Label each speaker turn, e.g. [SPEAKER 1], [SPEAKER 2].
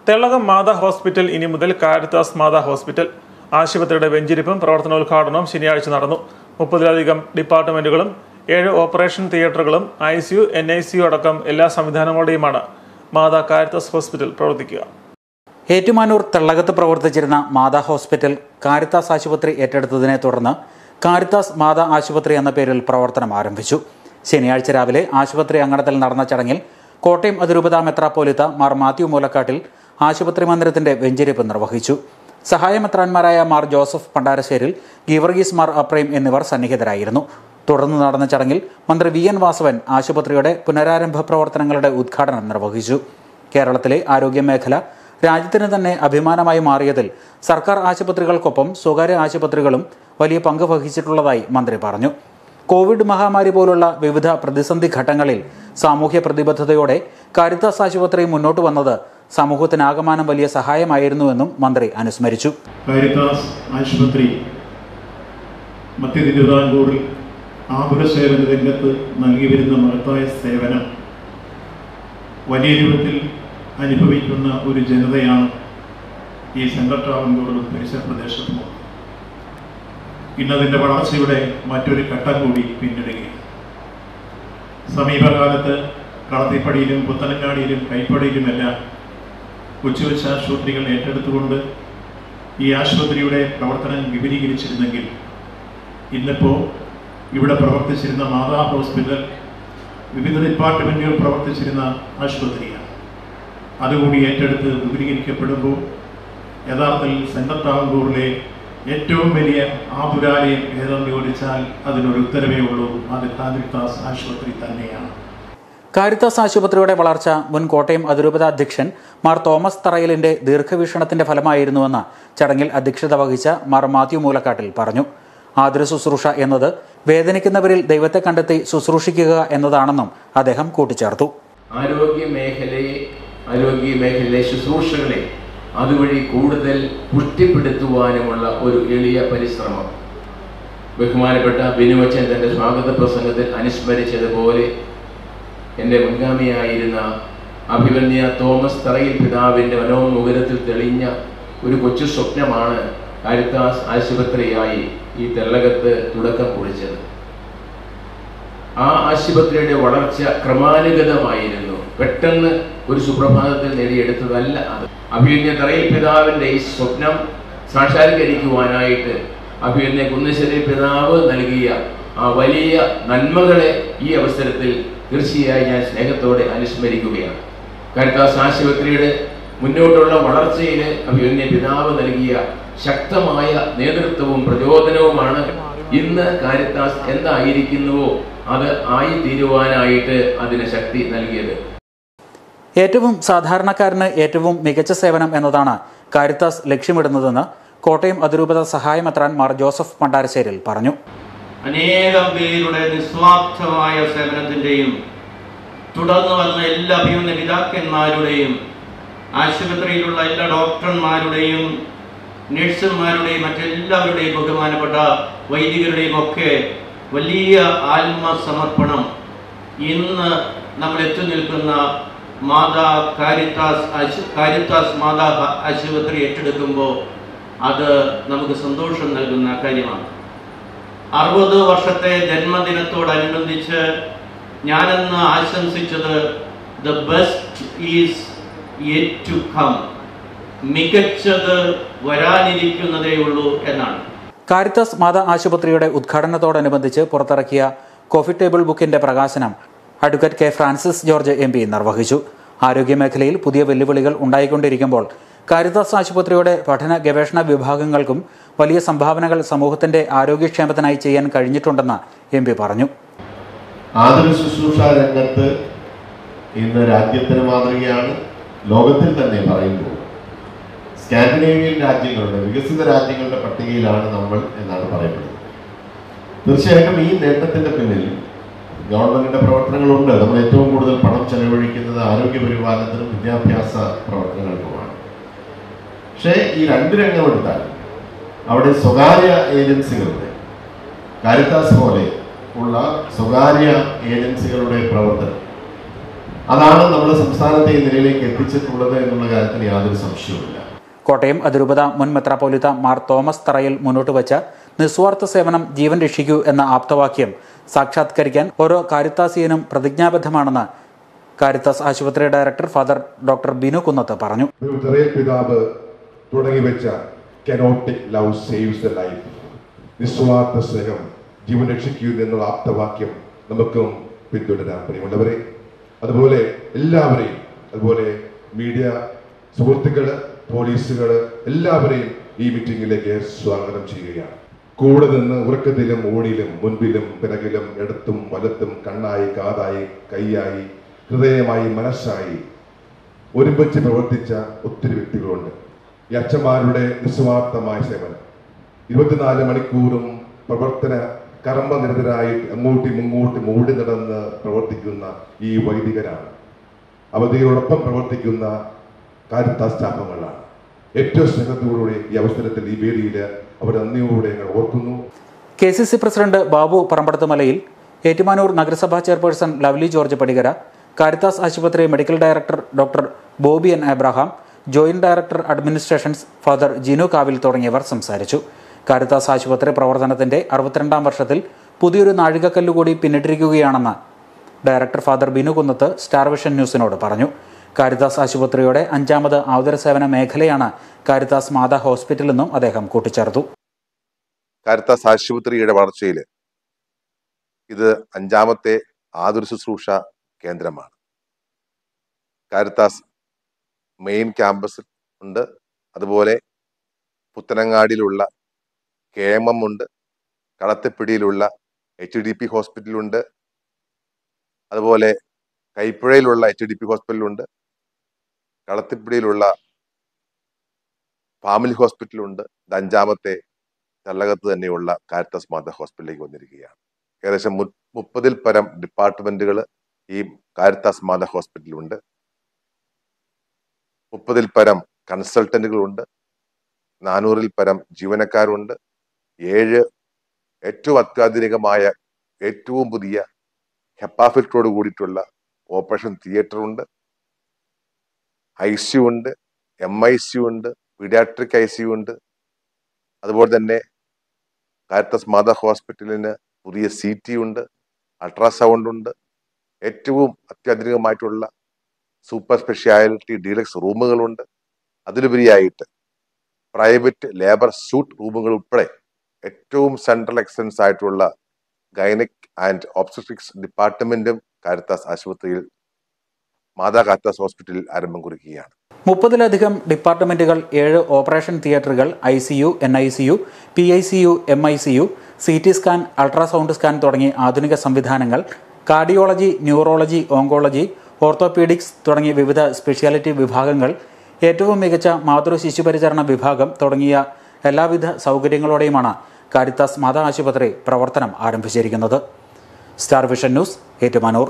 [SPEAKER 1] തെള്ളകം മാതാ hospital ഇനി മുതൽ Caritas മാതാ hospital. ആശുപത്രിയുടെ വെഞ്ചിരിപ്പും പ്രവർത്തനോദ്ഘാടനവും ശനിയാഴ്ച നടന്നു. 30-ലധികം ഡിപ്പാർട്ട്മെന്റുകളും 7 ഓപ്പറേഷൻ തിയേറ്ററുകളും ICU, NICU അടക്കം എല്ലാ സംവിധാനങ്ങളോടെയുമാണ് മാതാ കാരിത്താസ് ഹോസ്പിറ്റൽ പ്രവർത്തിക്കുക.
[SPEAKER 2] ഏറ്റുമാനൂർ തെള്ളകത്ത് പ്രവർത്തിച്ചിരുന്ന മാതാ ഹോസ്പിറ്റൽ കാരിത്താസ് ആശുപത്രി ഏറ്റെടുത്തതിനെ തുടർന്ന് കാരിത്താസ് മാതാ ആശുപത്രി എന്ന പേരിൽ പ്രവർത്തനം ആരംഭിച്ചു. ശനിയാഴ്ച രാവിലെ ആശുപത്രി അങ്കണത്തിൽ നടന്ന ചടങ്ങിൽ കോട്ടയം അതിരൂപതാ മെത്രാപ്പോലീത്ത മാർ മാത്യു മൂലക്കാട്ടിൽ ആശുപത്രി മന്ദിരത്തിന്റെ വെഞ്ചരിപ്പ് നിർവഹിച്ചു. സഹായമെത്രാന്മാരായ മാർ ജോസഫ് പണ്ടാരശ്ശേരിൽ, ഗീവർഗീസ് മാർ അപ്രൈം എന്നിവർ സന്നിഹിതരായിരുന്നു. തുടർന്ന് നടന്ന ചടങ്ങിൽ മന്ത്രി VN വാസവൻ ആശുപത്രിയുടെ പുനരാരംഭ പ്രവർത്തനങ്ങളുടെ ഉദ്ഘാടനം നിർവഹിച്ചു. കേരളത്തിലെ ആരോഗ്യമേഖല രാജ്യത്തിന് തന്നെ അഭിമാനമായി മാറിയതിൽ സർക്കാർ ആശുപത്രികൾക്കൊപ്പം സ്വകാര്യ ആശുപത്രികളും വലിയ പങ്ക് വഹിച്ചിട്ടുള്ളതായി മന്ത്രി പറഞ്ഞു. കോവിഡ് മഹാമാരി പോലുള്ള വിവിധ പ്രതിസന്ധി ഘട്ടങ്ങളിൽ സാമൂഹ്യ പ്രതിബദ്ധതയോടെ കാരിത്താസ് ആശുപത്രി മുന്നോട്ട് വന്നത് സമൂഹത്തിനാകമാനം വലിയ സഹായമായിരുന്നുവെന്നും മന്ത്രി അനുസ്മരിച്ചു.
[SPEAKER 3] കാരിത്താസ് ആശുപത്രി മധ്യ തിരുവിതാംകൂറിൽ ആതുര സേവന രംഗത്ത് നൽകി വരുന്ന മഹത്തായ സേവനം വലിയ രൂപത്തിൽ അനുഭവിക്കുന്ന ഒരു ജനതയാണ് ഈ സെൻട്രൽ പരിസര പ്രദേശത്തുള്ളത്. ഇന്നതിൻ്റെ വളർച്ചയുടെ മറ്റൊരു ഘട്ടം കൂടി പിന്നിടുകയാണ്. സമീപകാലത്ത് കളത്തിപ്പടിയിലും പുത്തനങ്ങാടിയിലും കൈപ്പടിയിലുമെല്ലാം കൊച്ചു കൊച്ചു ആശുപത്രികൾ ഏറ്റെടുത്തുകൊണ്ട് ഈ ആശുപത്രിയുടെ പ്രവർത്തനം വിപുലീകരിച്ചിരുന്നെങ്കിൽ ഇന്നിപ്പോൾ ഇവിടെ പ്രവർത്തിച്ചിരുന്ന മാതാ ഹോസ്പിറ്റൽ വിവിധ ഡിപ്പാർട്ട്മെൻറ്റുകൾ പ്രവർത്തിച്ചിരുന്ന ആശുപത്രിയാണ്. അതുകൂടി ഏറ്റെടുത്ത് വിപുലീകരിക്കപ്പെടുമ്പോൾ യഥാർത്ഥത്തിൽ സെൻട്രൽ ഏറ്റവും വലിയ ആതുരാലയം ഏതെന്ന് ചോദിച്ചാൽ അതിനൊരു ഉത്തരവേ ഉള്ളൂ, അത് കാരിത്താസ് ആശുപത്രി തന്നെയാണ്.
[SPEAKER 2] കാരിത്താസ് ആശുപത്രിയുടെ വളർച്ച മുൻ കോട്ടയം അതിരൂപത അധ്യക്ഷൻ മാർ തോമസ് തറയിലിന്റെ ദീർഘവീക്ഷണത്തിന്റെ ഫലമായിരുന്നുവെന്ന് ചടങ്ങിൽ അധ്യക്ഷത വഹിച്ച മാർ മാത്യു മൂലക്കാട്ടിൽ പറഞ്ഞു. ആതുര ശുശ്രൂഷ എന്നത് വേദനിക്കുന്നവരിൽ ദൈവത്തെ കണ്ടെത്തി ശുശ്രൂഷിക്കുക എന്നതാണെന്നും അദ്ദേഹം കൂട്ടിച്ചേർത്തു.
[SPEAKER 4] ആരോഗ്യ മേഖലയിലെ ശുശ്രൂഷകളെ അതുവഴി കൂടുതൽ പുഷ്ടിപ്പെടുത്തുവാനുമുള്ള ഒരു എളിയ പരിശ്രമം ബഹുമാനപ്പെട്ട ബിനുവച്ചൻ തന്റെ സ്വാഗത പ്രസംഗത്തിൽ അനുസ്മരിച്ചതുപോലെ എൻ്റെ മുൻഗാമിയായിരുന്ന അഭിവന്യ തോമസ് തറയിൽ പിതാവിൻ്റെ മനോമുഖരത്തിൽ തെളിഞ്ഞ ഒരു കൊച്ചു സ്വപ്നമാണ് കാരിത്താസ് ആശുപത്രിയായി ഈ തെള്ളകത്ത് തുടക്കം കുറിച്ചത്. ആ ആശുപത്രിയുടെ വളർച്ച ക്രമാനുഗതമായിരുന്നു, പെട്ടെന്ന് ഒരു സുപ്രഭാതത്തിൽ നേടിയെടുത്തതല്ല. അത് അഭിവന്യ തറയിൽ പിതാവിൻ്റെ ഈ സ്വപ്നം സാക്ഷാത്കരിക്കുവാനായിട്ട് അഭിവന്യ കുന്നശ്ശേരി പിതാവ് നൽകിയ ആ വലിയ നന്മകളെ ഈ അവസരത്തിൽ തീർച്ചയായും ഞാൻ സ്നേഹത്തോടെ അനുസ്മരിക്കുകയാണ്. കാരിത്താസ് ആശുപത്രിയുടെ മുന്നോട്ടുള്ള വളർച്ചയിൽ അഭിവന്യ പിതാവ് നൽകിയ ശക്തമായ നേതൃത്വവും പ്രചോദനവുമാണ് ഇന്ന് കാരിത്താസ് എന്തായിരിക്കുന്നുവോ അത് ആയി തീരുവാനായിട്ട് അതിന് ശക്തി നൽകിയത്.
[SPEAKER 2] ഏറ്റവും സാധാരണക്കാരന് ഏറ്റവും മികച്ച സേവനം എന്നതാണ് കാരിത്താസ് ലക്ഷ്യമിടുന്നതെന്ന് കോട്ടയം അതിരൂപത സഹായമെത്രാൻ മാർ ജോസഫ് പണ്ടാരശ്ശേരിൽ പറഞ്ഞു.
[SPEAKER 5] അനേകം പേരുടെ നിസ്വാർത്ഥമായ സേവനത്തിന്റെയും തുടർന്ന് വന്ന എല്ലാ അഭിമന്യ പിതാക്കന്മാരുടെയും ആശുപത്രിയിലുള്ള എല്ലാ ഡോക്ടർമാരുടെയും നഴ്സുമാരുടെയും മറ്റെല്ലാവരുടെയും ബഹുമാനപ്പെട്ട വൈദികരുടെയും ഒക്കെ വലിയ ആത്മസമർപ്പണം ഇന്ന് നമ്മൾ എത്തി നിൽക്കുന്ന മാതാ കാരിത്താസ് മാതാ ആശുപത്രി ഏറ്റെടുക്കുമ്പോൾ അത് നമുക്ക് സന്തോഷം നൽകുന്ന കാര്യമാണ്. 60 വർഷത്തെ ജന്മദിനത്തോടനുബന്ധിച്ച് ഞാനെന്ന് ആശംസിച്ചത് the best is yet to come, മികച്ചത് വരാനിരിക്കുന്നതേ ഉള്ളൂ എന്നാണ്.
[SPEAKER 2] കാരിത്താസ് മാതാ ആശുപത്രിയുടെ ഉദ്ഘാടനത്തോടനുബന്ധിച്ച് പുറത്തിറക്കിയ കോഫി ടേബിൾ ബുക്കിന്റെ പ്രകാശനം advocate K. Francis George MP നിർവഹിച്ചു. ആരോഗ്യമേഖലയിൽ പുതിയ വെല്ലുവിളികൾ ഉണ്ടായിക്കൊണ്ടിരിക്കുമ്പോൾ കാരിത്താസ് ആശുപത്രിയുടെ പഠന ഗവേഷണ വിഭാഗങ്ങൾക്കും വലിയ സംഭാവനകൾ സമൂഹത്തിന്റെ ആരോഗ്യക്ഷേമത്തിനായി ചെയ്യാൻ കഴിഞ്ഞിട്ടുണ്ടെന്ന് MP പറഞ്ഞു.
[SPEAKER 6] ആതുര ശുശ്രൂഷ രംഗത്ത് ഇന്ന് രാജ്യത്തിന് മാതൃകയാണ്. ലോകത്തിൽ തന്നെ പറയുമ്പോൾ സ്കാൻഡിനേവിയൻ രാജ്യങ്ങളുടെ, വികസിത രാജ്യങ്ങളുടെ പട്ടികയിലാണ് നമ്മൾ എന്നാണ് പറയപ്പെടുന്നത്. തീർച്ചയായിട്ടും ഈ നേട്ടത്തിന്റെ പിന്നിൽ ഗവൺമെന്റിന്റെ പ്രവർത്തനങ്ങളുണ്ട്. നമ്മൾ ഏറ്റവും കൂടുതൽ പണം ചെലവഴിക്കുന്നത് ആരോഗ്യ പരിപാലനത്തിനും വിദ്യാഭ്യാസ പ്രവർത്തനങ്ങൾക്കുമാണ്. പക്ഷേ ഈ രണ്ട് രംഗമെടുത്താൽ അവിടെ സ്വകാര്യ ഏജൻസികളുടെ, കാരിത്താസ് പോലെ ഉള്ള സ്വകാര്യ ഏജൻസികളുടെ പ്രവർത്തനം അതാണ് നമ്മുടെ സംസ്ഥാനത്തെ ഈ നിലയിലേക്ക് എത്തിച്ചിട്ടുള്ളത് എന്നുള്ള കാര്യത്തിന് യാതൊരു സംശയവുമില്ല.
[SPEAKER 2] കോട്ടയം അതിരൂപത മുൻ മെത്രാപ്പോലീത്ത മാർ തോമസ് തറയിൽ മുന്നോട്ട് വച്ച നിസ്വാർത്ഥ സേവനം ജീവൻ രക്ഷിക്കൂ എന്ന ആപ്തവാക്യം സാക്ഷാത്കരിക്കാൻ ഓരോ കാരിത്താസിയനും പ്രതിജ്ഞാബദ്ധമാണെന്ന് കാരിത്താസ് ആശുപത്രി ഡയറക്ടർ ഫാദർ ഡോക്ടർ ബിനു കുന്നത്ത് പറഞ്ഞു.
[SPEAKER 7] പിതാവ് തുടങ്ങിവെച്ച കനോട്ടിക് ലവ് സേവ്സ് ദ ലൈഫ്, നിസ്വാർത്ഥ സ്നേഹം ജീവൻ രക്ഷിക്കൂ എന്നുള്ള ആപ്തവാക്യം നമുക്കും പിന്തുടരാൻ പ്രിയമുള്ളവരെ. അതുപോലെ എല്ലാവരെയും, അതുപോലെ മീഡിയ സുഹൃത്തുക്കള്, പോലീസുകള് എല്ലാവരെയും ഈ മീറ്റിംഗിലേക്ക് സ്വാഗതം ചെയ്യുകയാണ്. കൂടെ നിന്ന് ഉറക്കത്തിലും ഊണിലും മുൻപിലും പിറകിലും ഇടത്തും വലത്തും കണ്ണായി കാതായി കൈയായി ഹൃദയമായി മനസ്സായി ഒരുമിച്ച് പ്രവർത്തിച്ച ഒത്തിരി വ്യക്തികളുണ്ട്. ഈ അച്ഛന്മാരുടെ നിസ്വാർത്ഥമായ സേവനം 24 മണിക്കൂറും പ്രവർത്തന കർമ്മനിരതരായി അങ്ങോട്ടും മൂടി നടന്ന് പ്രവർത്തിക്കുന്ന ഈ വൈദികരാണ്. അവധികളോടൊപ്പം പ്രവർത്തിക്കുന്ന കാരിത്താസ് സ്റ്റാഫുകളാണ്. ഏറ്റവും സ്നേഹത്തോടുകൂടി ഈ അവസരത്തിൽ ഈ വേദിയിൽ അവർ നന്ദിയോടെ ഞങ്ങൾ ഓർക്കുന്നു.
[SPEAKER 2] KCC പ്രസിഡന്റ് ബാബു പറമ്പടത്തുമലയിൽ, ഏറ്റുമാനൂർ നഗരസഭാ chairperson Lovely George Padikara, Caritas ആശുപത്രി medical director doctor Boby N Abraham, joint director administrations father Jinu Kavil തുടങ്ങിയവർ സംസാരിച്ചു. കാരിത്താസ് ആശുപത്രി പ്രവർത്തനത്തിന്റെ 62ാം വർഷത്തിൽ പുതിയൊരു നാഴികക്കല്ലുകൂടി പിന്നിട്ടിരിക്കുകയാണെന്ന് director father Binu Kunnath star vision ന്യൂസിനോട് പറഞ്ഞു. കാരിത്താസ് ആശുപത്രിയുടെ 5ാമത് ആതുര സേവന മേഖലയാണ് കാരിത്താസ് മാതാ ഹോസ്പിറ്റൽ എന്നും അദ്ദേഹം കൂട്ടിച്ചേർത്തു.
[SPEAKER 8] കാരിത്താസ് ആശുപത്രിയുടെ വളർച്ചയിൽ ഇത് 5ാമത്തെ ആതുര ശുശ്രൂഷ കേന്ദ്രമാണ്. കാരിത്താസ് മെയിൻ ക്യാമ്പസിൽ ഉണ്ട്, അതുപോലെ പുത്തനങ്ങാടിയിലുള്ള KMM ഉണ്ട്, കളത്തിപ്പിടിയിലുള്ള HDP ഹോസ്പിറ്റലുണ്ട്, അതുപോലെ കൈപ്പുഴയിലുള്ള HDP ഹോസ്പിറ്റലുണ്ട്, കളത്തിപ്പിടിയിലുള്ള ഫാമിലി ഹോസ്പിറ്റലുണ്ട്. ഇത് 5ാമത്തെ തള്ളകത്ത് തന്നെയുള്ള കാരിത്താസ് മാതാ ഹോസ്പിറ്റലിലേക്ക് വന്നിരിക്കുകയാണ്. ഏകദേശം 30-ൽ പരം ഡിപ്പാർട്ട്മെന്റുകൾ ഈ കാരിത്താസ് മാതാ ഹോസ്പിറ്റലുണ്ട്. 30-ൽ പരം കൺസൾട്ടന്റുകളുണ്ട്, 400-ൽ പരം ജീവനക്കാരുണ്ട്, 7 ഏറ്റവും അത്യാധുനികമായ ഏറ്റവും പുതിയ ഹെപ്പാഫിൽറ്ററോട് കൂടിയിട്ടുള്ള ഓപ്പറേഷൻ തിയേറ്റർ ഉണ്ട്, ICU ഉണ്ട്, MICU ഉണ്ട്, പീഡിയാട്രിക് ICU ഉണ്ട്. അതുപോലെ തന്നെ കാരിത്താസ് മാതാ ഹോസ്പിറ്റലിന് പുതിയ CT ഉണ്ട്, അൾട്രാസൗണ്ട് ഉണ്ട്, ഏറ്റവും അത്യാധുനികമായിട്ടുള്ള സൂപ്പർ സ്പെഷ്യാലിറ്റി ഡീലക്സ് റൂമുകളുണ്ട്. അതിലുപരിയായിട്ട് പ്രൈവറ്റ് ലേബർ സ്യൂട്ട് റൂമുകൾ ഉൾപ്പെടെ ഏറ്റവും സെൻട്രൽ എക്സലൻസ് ആയിട്ടുള്ള ഗൈനക് ആൻഡ് ഒബ്സ്റ്ററ്റിക്സ് ഡിപ്പാർട്ട്മെന്റും കാരിത്താസ് ആശുപത്രിയിൽ മാതാ കാരിത്താസ് ഹോസ്പിറ്റലിൽ ആരംഭം കുറിക്കുകയാണ്.
[SPEAKER 2] 30-ലധികം ഡിപ്പാർട്ട്മെന്റുകൾ, 7 ഓപ്പറേഷൻ തിയേറ്ററുകൾ, ICU, NICU, PICU, MICU, CT scan, ultrasound scan തുടങ്ങി ആധുനിക സംവിധാനങ്ങൾ, കാർഡിയോളജി, ന്യൂറോളജി, ഓങ്കോളജി, ഓർത്തോപീഡിക്സ് തുടങ്ങിയ വിവിധ സ്പെഷ്യാലിറ്റി വിഭാഗങ്ങൾ, ഏറ്റവും മികച്ച മാതൃ ശിശുപരിചരണ വിഭാഗം തുടങ്ങിയ എല്ലാവിധ സൗകര്യങ്ങളോടെയുമാണ് കാരിത്താസ് മാതാ ആശുപത്രി പ്രവർത്തനം ആരംഭിച്ചിരിക്കുന്നത്. Star vision news, Ettumanoor.